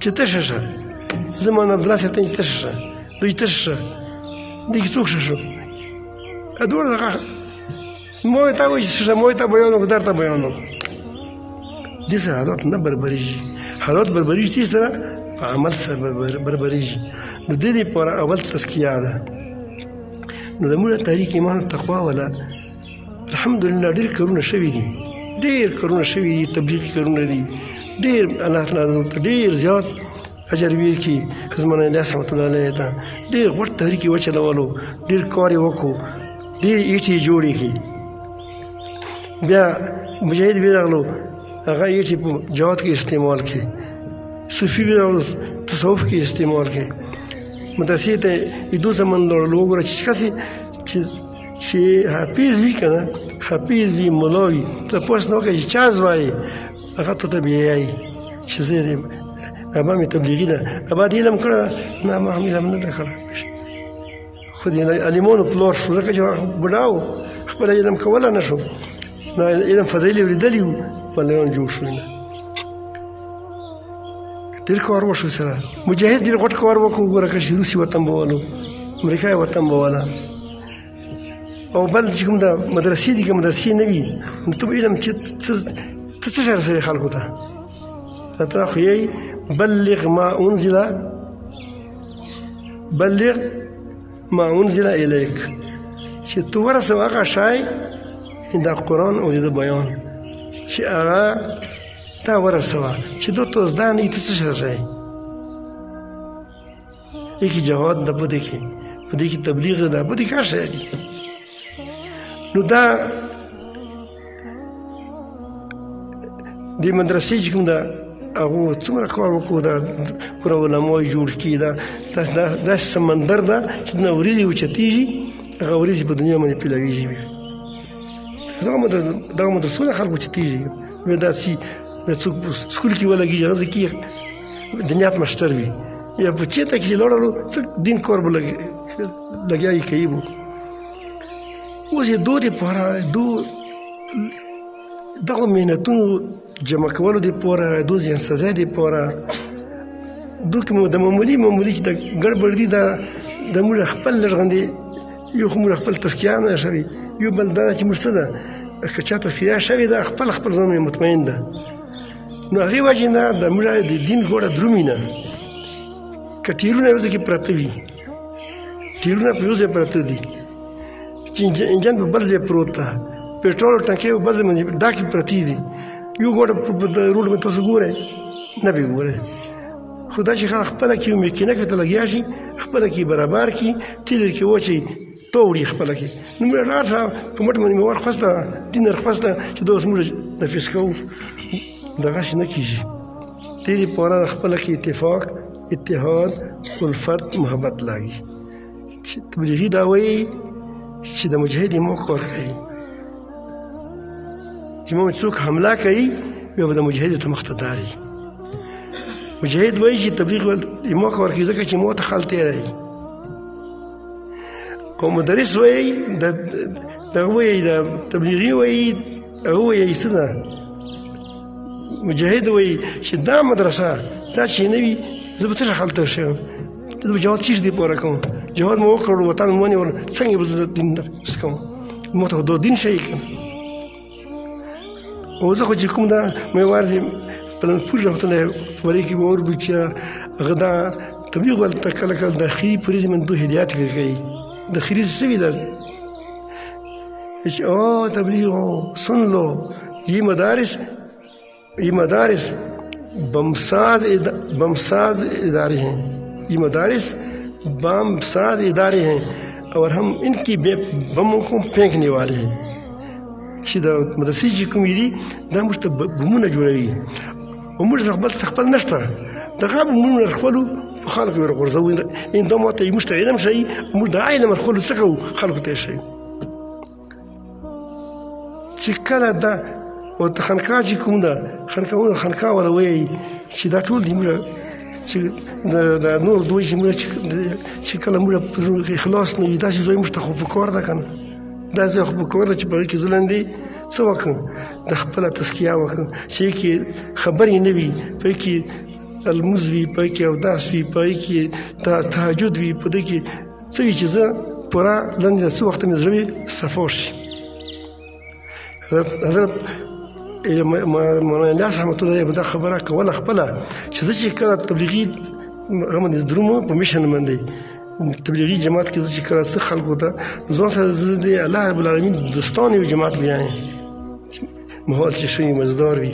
چې تشه شه زه مان عبدالله صاحب ته تشه شه دوی تشه شه دې کې څوک شه شو دواړه دغه ما ورته وایي چې شه شه ما ورته بیان وکړو درته بیان وکړو دې سره حالات نه بربریږي حالات بربریږي څه سره په عمل سره بربریږي نو د دې لپاره اول تزکیه ده نو زموږ تحریک ایمان تقوا والا الحمدلله ډېر کارونه شوي دي ډېر کارونه شوي دي تبلیغي کارونه دي ډېر الله تعالی ته ډېر زیات اجر ورکړي زمانه الیاس رحمت الله علیه ته ډېر غوټ تحریک یې وچلولو ډېر کار یې وکړو ډېر ایټې یې جوړې کړي بیا مجاهد ورغلو هغه ایټې په جهاد کې استعمال کړي صوفي ورغلو تصوف کې استعمال کړي مدرسې ته یې 2 زمن لوړلو وګوره چې کسې چې حافظ وي که نه حافظ وي ملا وي تپوس نه وکړه چې چا وایي هغه ته ته بیا یایي چې زه دې ابا مې تبلیغي ده ابا دې علم کړه نه ما هم علم نه ده کړی خو د عالمانو پلار شو ځکه چې بوډا و خپله علم کولی نه شو نو علم فضایل یې اورېدلي وو ملایان جوړ شول نه ډېر کار وشو سره مجاهد ډېر غټ کار وکړو وګوره که چې روسي وطن به والو امریکا وطن به والا او بل چې کوم دا مدرسې دي که مدرسې نه وي نو ته به علم چې ته څه شی رسوې خلکو ته ته خو یې بلغ ما انزل الیک چې ته ورسوه هغه شی دا قرآن او د بیان چې هغه تا ورسوه چې دو ته زده نه وي ته څه شی رسوې دې کې جهاد ده په دې کې تبلیغ ده په دې کې هر شی دي نو دا د مدرسې چې کوم ده هغو څومره کار وکړو دا پوره علما یې جوړ کړي دا داسې سمندر ده چې نه وریځې اوچتېږي هغه وریځې په دنیا باندې پیلوېږي بیا دغه مدرسو نه خلک اوچتېږي بیا داسې بیا څوک په سکول کې ولګېږي هغه ځای کې د نیت مشتر وي یا په چېرته کې چې لاړلو څه دین کار به لګیا یې کوي به اوس یې دو دپاره دغه محنتونو جمع کولو دپاره دو ذهنسازۍ دپاره دو کې د معمولي چې د ګډوډي دا د موږ خپل لږ غوندې یو خو موږ خپل تزکیه نه شوي، یو بل دا چې موږ څه ده که چا تزکیه شوې ده خپل ځان مې مطمئن ده. نو هغې وجې نه د موږ د دین ګوړه درومي نه. که ټیرونه یو ځای کې پراته وي، ټیرونه په یو ځای پراته دي، چې انجن په بل ځای پروت ده، پېټرول ټانکۍ په بل ځای باندې ډاکې پرتې دي، یو ګوړه په روډ باندې تاسو ګورئ نه به ګورئ. خو دا چې خلک خپله کې یو میکینک ورته لګیا شي، خپله کې برابر کړي، تیل کې واچوي تو وړي خپله کې. نو موږ لاړ شه په مټ باندې مې ورخوسته دین راخوسته چې دا اوس موږ نفیس کوو، دغسې نه کېږي. دې دپاره خپله کې اتفاق، اتحاد، الفت، محبت لاګي. چې تبلیغي دا وایي چې د مجاهد موقع ورکوي، چې ما څوک حمله کوي بیا به د مجاهد ته مقتدار وي. مجاهد وایي چې تبلیغ موقع ورکوي ځکه چې مو ته خال تېری. او مدرس وایي دغه وایي د تبلیغي وایي هغه وایي څه ده، مجاهد وایي چې دا مدرسه دا چې نه وي زه به څه شه خلته شم، زه به جهاد چیش دپاره کوم، جهاد مو وکړ وطن مو ونیول څنګه به زه دین نفس کوم، ما ته خو دا دین ښایي که نه. او زه خو چې کوم دا میوار دي پلنپور رحمت الله فورې کې به اورو چې هغه دا تبلیغ ورته کله کله د خیري پوریزې باندې دو هدایات کوي. د خیري څه وي دا چې او تبلیغ سن لو یہ مدارس بمساز ادارے ہیں، یہ مدارس بمساز ادارے ہیں اور ہم ان کی بموں کو پھینکنے والے ہیں. چې د مدرسې چې کومې دي دا موږ ته بمونه جوړوي او موږ سره خپل نشته، دغه بمونه خپلو په خلکو یې راغورځوو. دا ماته موږ ته علم ښایي، موږ د علم خپلو څه کوو خلکو ته یې ښایو. چې کله دا او د خانقاه چې کوم ده خانقاه والا وایي چې دا ټول دي موږ چې د نور دوی چې موږ چې کله موږ په زړه کې اخلاص نه وي داسې ځای موږ ته خو په کار ده که نه، دا ځای خو په کار ده چې په هغې کې زه لاندې څه وکړم، د خپله تزکیه وکړم چې هغې کې خبرې نه وي، په هغې کې لمونځ وي، په هغې کې اوداس وي، په هغې کې تهجد وي، په دې کې څه وي چې زه پوره لاندې څه وخته مې زړه صفا شي. حضرت مولانا الیاس رحمت الله به دا خبره کوله خپله چې زه چې کله تبلیغي هغه باندې دروم په میشن باندې تبلیغي جماعت کې زه چې کله څه خلکو ته ځان سره زه د الله رب العالمین دوستان یو جماعت بیایم ماحول چې ښه وي مزدار وي.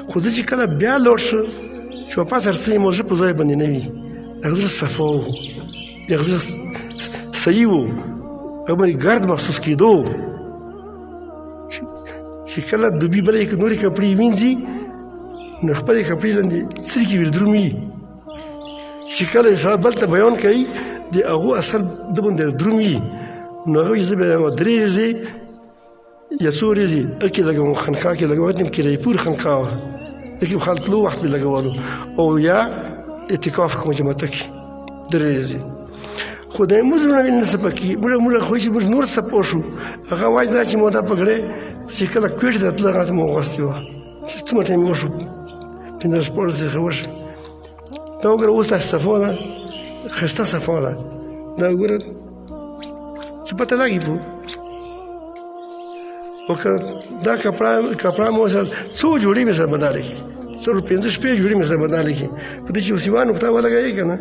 خو زه چې کله بیا لوړ شو چې واپس هر څه یې موضوع په ځای باندې نه وي، هغه زړه صفا و، هغه زړه صحیح و، هغه باندې ګرد محسوس کېدو. چې کله دوبي بله یې نورې کپړې وینځي نو خپلې کپړې لاندې سترګې ورې درومي. چې کله سړی بل ته بیان کوي د هغو اثر ده باندې درومي. نو هغه وایي زه بیا 3 ورځې یا 2 ورځې هلکې لګوم خانقاه کې لګوم، هلته کې رايپور خانقاه وه، هلکې به خلک تلو وخت مې لګولو، او یا اعتکاف کوم جماعته کې 3 ورځې. خو د موږ زړونه مې نه صفا کېږي، موږ خو چې موږ نور صفا شو. هغه وایي دا چې مو دا پګړۍ چې کله کویټې ته تله هغه ته مو اغوستې وه چې څومره ټایم یې وشو 15 دقیقې وشو. دا وګوره اوس دا صفا ده، ښایسته صفا ده، دا وګوره څه پته لګي په او که دا کپړه مو سره څو جوړې مې سره بدلې کړي، 15 جوړې مې سره بدلې کړي، په دې چې اوس یوه نقطه ولګوي که نه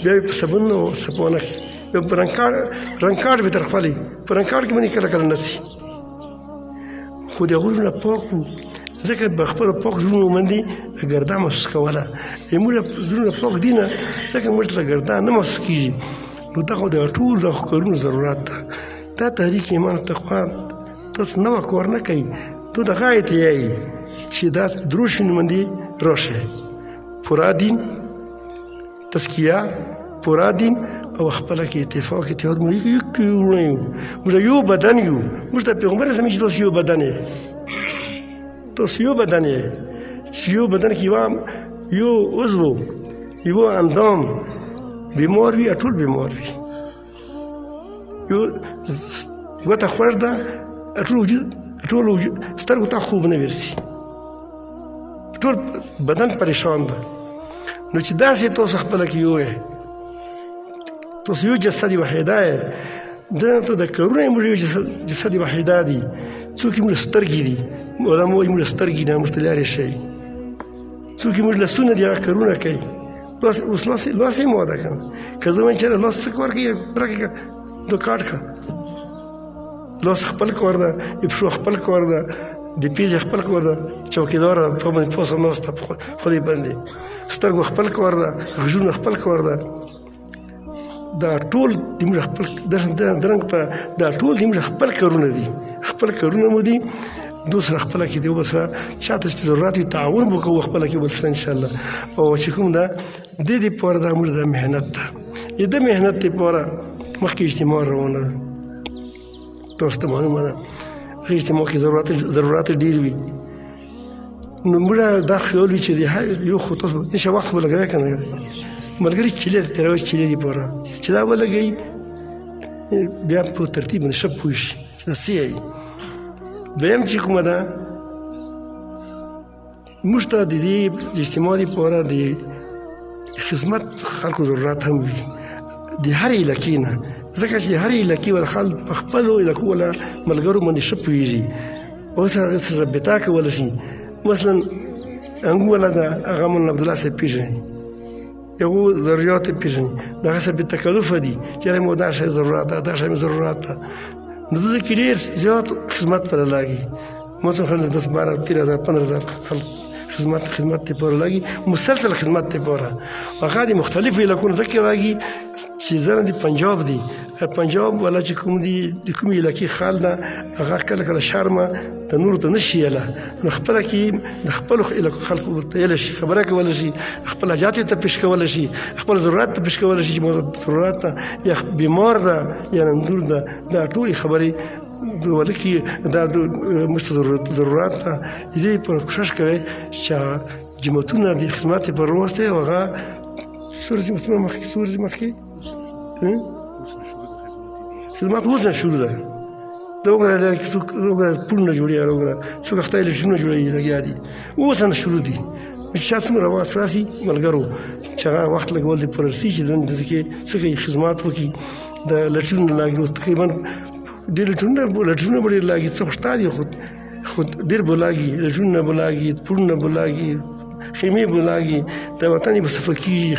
بیا یې په صابون او صفونه کړي، بیا په رنګ به تر خپلې په رنګ کې باندې کله کله نڅي. خو د هغوی زړونه پاک وو، ځکه په خپلو پاک زړونو باندې ګردا محسوس کوله. زموږ زړونه پاک دي نه، ځکه موږ ته ګردا نه محسوس کېږي. نو دا خو د ټولو دغو کارونو ضرورت ده. دا تحریک ایمان تقوا تاسو نوه کار نه کوي، تو دغه آیت یایي چې دا دروشي باندې راشه پورا دین تزکیه، پورا دین او خپله کې اتفاق اتحاد. موږ وروڼه یو، موږ یو بدن یو، موږ ته پیغمبر اسلام چې تاسو یو بدن یې، تاسو یو بدن یې، چې یو بدن کې یو عضو یو اندام بیمار وي ټول بیمار وي، یو ګوته خوږ ده ټول وجود سترګو ته خوب نه ورسي، ټول بدن پریشان ده. نو چې داسې تاسو خپله کې یو یې، تاسو یو جسد وحیده یې، درنګ ته د کرونا موږ جسد وحیدا دي څوک موږ سترګې دي علماء موږ سترګې نه موږ لارې شي څوک موږ لاسونه دي هغه کرونا کوي اوس لاس یې ماده کړه که زه وایم چې لاس څه کار کوي راکړه د کاټ ښه لاس خپل کار ده د پښو خپل کار ده د پیزې خپل کار ده چوکیداره په باندې پوسه ناسته په خولې باندې سترګو خپل کار ده غوږونه خپل کار ده دا ټول د موږ خپل درنګ ته دا ټول د موږ خپل کارونه دي خپل کارونه مو دي دو سره خپله کې دی یو بل سره چاته چې ضرورت وي تعاون به کوو خپله کې بل سره انشاءالله او چې کوم ده د دې دپاره دا موږ د محنت ده د دې محنت دپاره مخکې اجتماع روانه ده تاسو ته معلومه ده هغې اجتماع کې ضرورات ډېر وي نو موږ دا خیال وي چې د یو خو تاسو انشاء وخت به لګوئ که نه ملګري چیلې تېروي چیلې دپاره چې دا ولګوي بیا په ترتیب باندې ښه پوه شي چې دا څه یایي دویم چې کومه ده موږ ته د دې اجتماع دپاره د خدمت خلکو ضرورت هم وي د هرې علاقې نه ځکه چې د هرې علاقې والا خلک په خپلو علاقو والا ملګرو باندې ښه پوهېږي اوس هغه سره رابطه کولی شي مثلا انګو والا ده هغه مولانا عبدالله صاحب پېژني یو ضرورت یې پېژني د هغه سره بېتکلفه دي چې یاره مو دا شی ضرورت ده دا شی مې ضرورت ده نو دغه کې ډېر زیات خدمت پرې لګي مثلا خلک 10 12 13 15 خلک خدمت دپاره لګي مسلسل خدمت دپاره هغه د مختلفو علاقو نه ځکه لګي چې زه د پنجاب دي پنجاب والا چې کوم دي د کومې علاقې خال ده هغه کله کله شرمه د نورو ته نشي یله نو خپله کې د خپلو علاقو خلکو ورته یلی شي خبره کولی شي خپل حاجات ته پیش کولی شي خپل ضرورت ته پیش کولی شي چې مو ضرورت ده یا بیمار ده یا نندور ده دا ټولې خبرې ولکې دا موږ ته ضرورت ده د دې لپاره کوشش کوئ چې جماعتونه د خدمت لپاره راوستئ او هغه څومره جماعتونه مخکې خدمت اوس نه شروع ده دا وګوره څوک پلونه جوړوي وګوره څوک خدای لټونه جوړوي لګیا دي اوس نه شروع دي چې چا څومره واس راسي ملګرو چې هغه وخت لګول دي پر رسي چې دندې کې څه کوي خدمات وکړي د لټونه لاګي اوس تقریبا ډېر لټونه به ډېر لاګي څه شته دي خو ډېر به لاګي لټونه به لاګي پلونه به لاګي خیمې به لاګي د وطن به صفه کېږي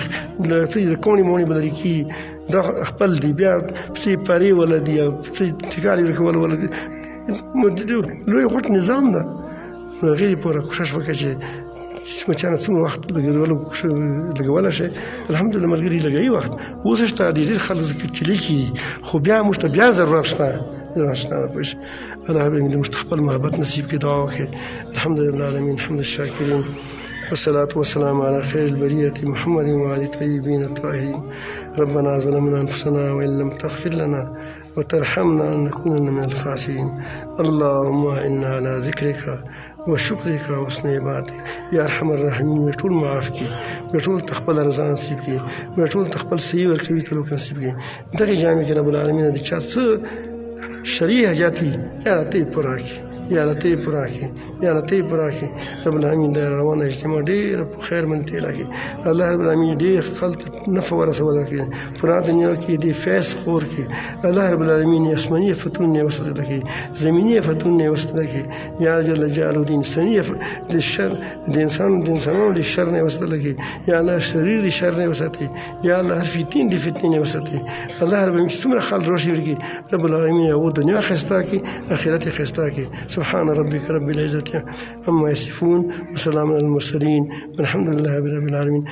د کوڼې موڼې به لرې کېږي دا خپل دی بیا څه پرې ولا دی څه ټیکالې ورکول ولا دی لوی غټ نظام ده نو هغې دپاره کوشش وکړه چې چانه څومره وخت لګولی شي الحمدلله ملګري لګوي وخت اوس شته ډېر خلک چې لیکي خو بیا موږ ته بیا ضرورت شته الله رب العالمین موږ ته خپل محبت نصیب کړي دعا وکړي الحمدلله العالمین حمد الشاکرین والصلاة والسلام على خير البرية محمد وعلى الطيبين الطاهرين ربنا ظلمنا أنفسنا وإن لم تغفر لنا وترحمنا لنكونن من الخاسرين اللهم إنا على ذكرك وشكرك وحسن عبادتك يا أرحم الراحمين ټول معاف کړي ټول تخپل رضا نصیب کړي ټول تخپل صحیح ورکوي ته لوک نصیب کړي دغه جامع کې رب العالمین د چا څه شرعي حاجات وي یا ته پوره کړي یا لطیف راکړي یا لطیف راکړي رب العالمین دا روانه اجتماع ډېره په خیر باندې تېره کړي الله رب العالمین ډېر خلک نفع ورسولی کړي پوره دنیا کې دې فیض خور کړي الله رب العالمین اسماني فتونې یې وساتله کړي زمیني فتونې یې وساتله کړي یا جل جلاله د انساني د شر د انسانانو د شر نه یې وساتله کړي یا الله شریر د شر نه یې وساتي یا الله هر فتنې د فتنې نه یې وساتي الله رب العالمین څومره خلک راشي ورکړي رب العالمین هغو دنیا ښایسته کړي آخرت یې ښایسته کړي سبحان ربك رب العزة عما يصفون وسلام على المرسلين والحمد لله رب العالمين